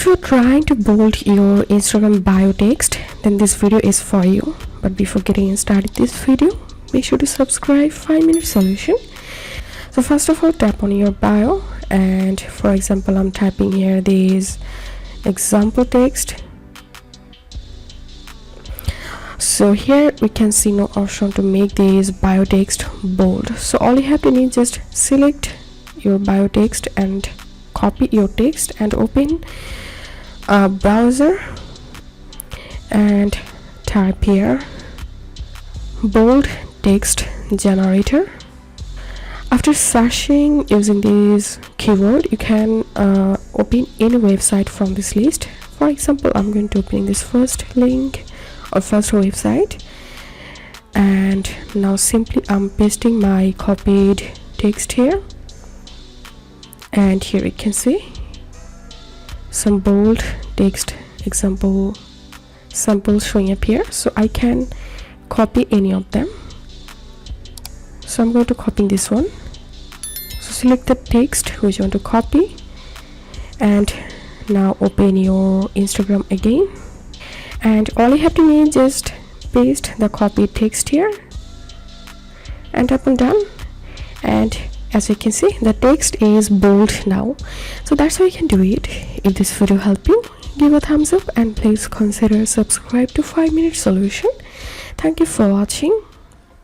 If you're trying to bold your Instagram bio text, then this video is for you. But before getting started this video, make sure to subscribe 5-minute solution. So first of all, tap on your bio, and for example, I'm typing here this example text. So here we can see no option to make this bio text bold. So all you have to need, just select your bio text and copy your text and open a browser and type here bold text generator. After searching using this keyword, you can open any website from this list. For example, I'm going to open this first link or first website, and now simply I'm pasting my copied text here, and here you can see some bold text example samples showing up here. So I can copy any of them. So I'm going to copy this one. So select the text which you want to copy, and now open your Instagram again, and all you have to need, just paste the copied text here and tap on done, and as you can see, the text is bold now. So that's how you can do it. If this video helped you, give a thumbs up and please consider subscribe to 5-minute solution. Thank you for watching.